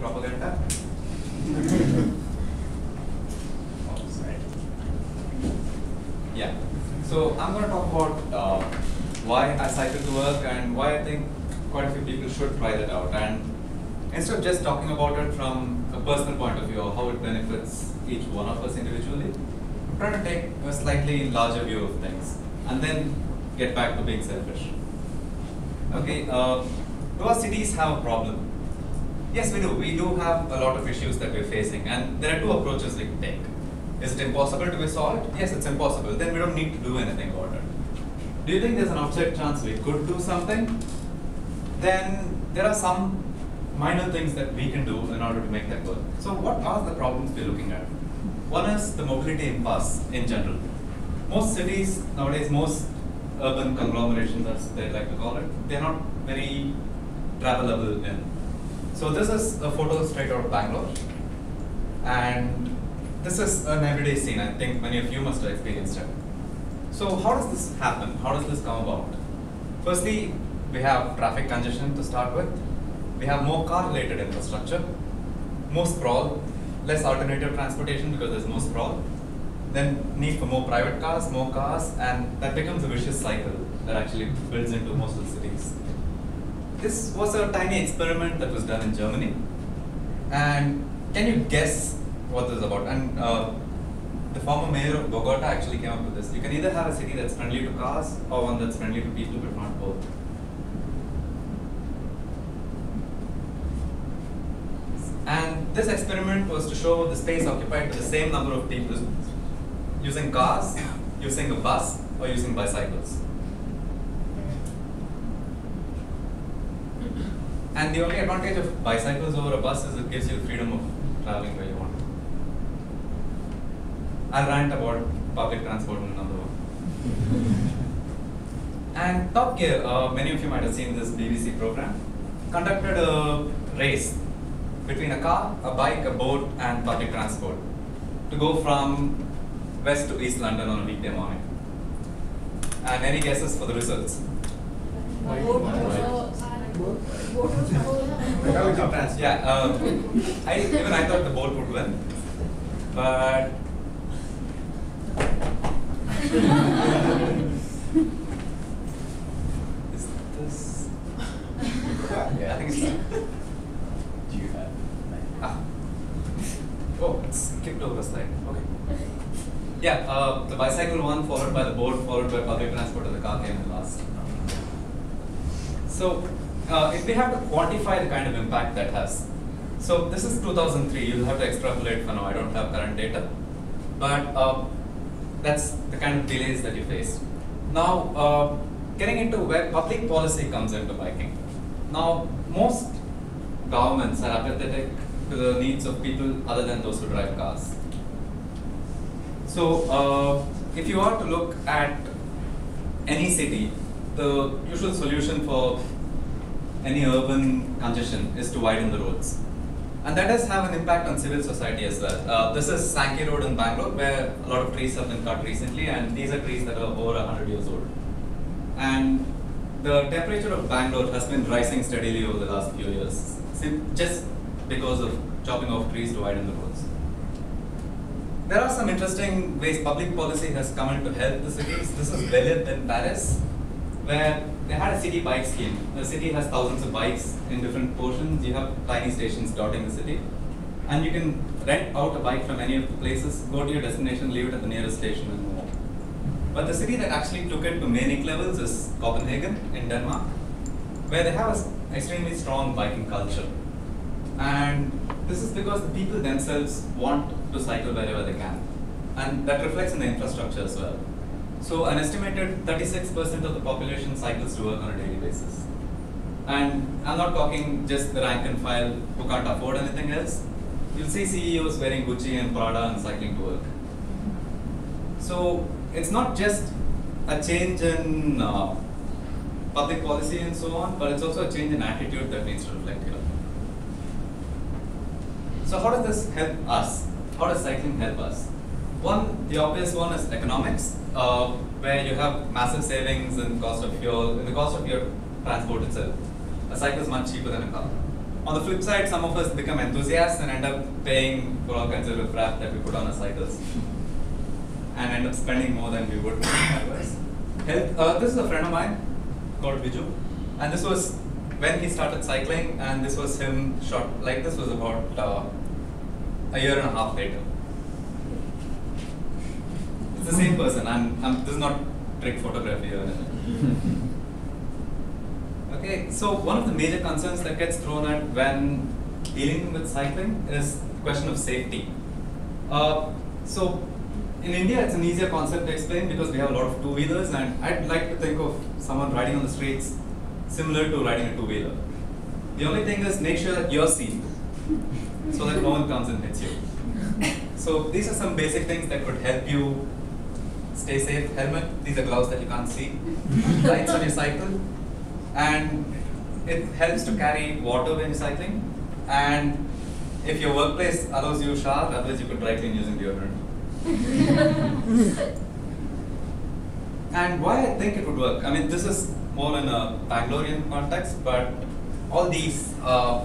propaganda. Yeah. So I'm going to talk about why I cycle to work and why I think quite a few people should try that out. And instead of just talking about it from a personal point of view or how it benefits each one of us individually, I'm trying to take a slightly larger view of things and then get back to being selfish. Okay, do our cities have a problem? Yes, we do. We do have a lot of issues that we're facing, and there are two approaches we can take. Is it impossible to be solved? Yes, it's impossible. Then we don't need to do anything about it. Do you think there's an outside chance we could do something? Then there are some minor things that we can do in order to make that work. So what are the problems we're looking at? One is the mobility impasse in general. Most cities nowadays, most urban conglomerations, as they like to call it, they're not very travelable in. So this is a photo straight out of Bangalore. And this is an everyday scene. I think many of you must have experienced it. So how does this happen? How does this come about? Firstly, we have traffic congestion to start with. We have more car-related infrastructure, more sprawl, less alternative transportation because there's more sprawl. Then need for more private cars, and that becomes a vicious cycle that actually builds into most of the cities. This was a tiny experiment that was done in Germany. And can you guess what this is about? And the former mayor of Bogota actually came up with this. You can either have a city that's friendly to cars or one that's friendly to people, but not both. And this experiment was to show the space occupied by the same number of people using cars, using a bus, or using bicycles. And the only advantage of bicycles over a bus is it gives you the freedom of traveling where you want. I'll rant about public transport in another one. And Top Gear, many of you might have seen this BBC program, conducted a race between a car, a bike, a boat, and public transport to go from west to east London on a weekday morning. And any guesses for the results? Yeah, even I thought the boat would win, but is this? Yeah, I think it's. Do you have? Oh, it's skipped over a slide. Okay. Yeah, the bicycle won, followed by the boat, followed by public transport, and the car came in last. So, if we have to quantify the kind of impact that has, so this is 2003, you'll have to extrapolate for now, I don't have current data, but that's the kind of delays that you face. Now, getting into where public policy comes into biking. Now, most governments are apathetic to the needs of people other than those who drive cars. So, if you are to look at any city, the usual solution for any urban congestion is to widen the roads. And that does have an impact on civil society as well. This is Sankey Road in Bangalore, where a lot of trees have been cut recently, and these are trees that are over 100 years old. And the temperature of Bangalore has been rising steadily over the last few years, just because of chopping off trees to widen the roads. There are some interesting ways public policy has come in to help the cities. This is Velith in Paris, where they had a city bike scheme. The city has thousands of bikes in different portions. You have tiny stations dotting the city. And you can rent out a bike from any of the places, go to your destination, leave it at the nearest station and move on. But the city that actually took it to manic levels is Copenhagen in Denmark, where they have an extremely strong biking culture. And this is because the people themselves want to cycle wherever they can. And that reflects in the infrastructure as well. So an estimated 36% of the population cycles to work on a daily basis. And I'm not talking just the rank and file who can't afford anything else. You'll see CEOs wearing Gucci and Prada and cycling to work. So it's not just a change in public policy and so on, but it's also a change in attitude that needs to reflect here. So how does this help us? How does cycling help us? One, the obvious one is economics, where you have massive savings in cost of fuel, in the cost of your transport itself. A cycle is much cheaper than a car. On the flip side, some of us become enthusiasts and end up paying for all kinds of riffraff that we put on our cycles, and end up spending more than we would otherwise. This is a friend of mine called Viju, and this was when he started cycling, and this was him shot, like this was about a year and a half later. It's the same person, this is not trick photography or anything. Okay, so one of the major concerns that gets thrown at when dealing with cycling is the question of safety. So in India, it's an easier concept to explain because we have a lot of two-wheelers, and I'd like to think of someone riding on the streets similar to riding a two-wheeler. The only thing is make sure that you're seen so that no one comes and hits you. So these are some basic things that could help you stay safe. Helmet, these are gloves that you can't see. Lights on your cycle. And it helps to carry water when you're cycling. And if your workplace allows you a shower, otherwise you could dry clean using deodorant. And why I think it would work, I mean, this is more in a Bangalorean context, but all these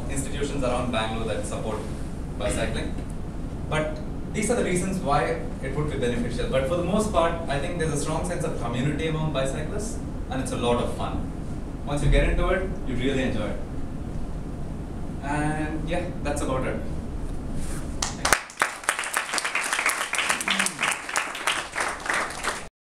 institutions around Bangalore that support bicycling. But these are the reasons why it would be beneficial. But for the most part, I think there's a strong sense of community among bicyclists, and it's a lot of fun. Once you get into it, you really enjoy it. And yeah, that's about it.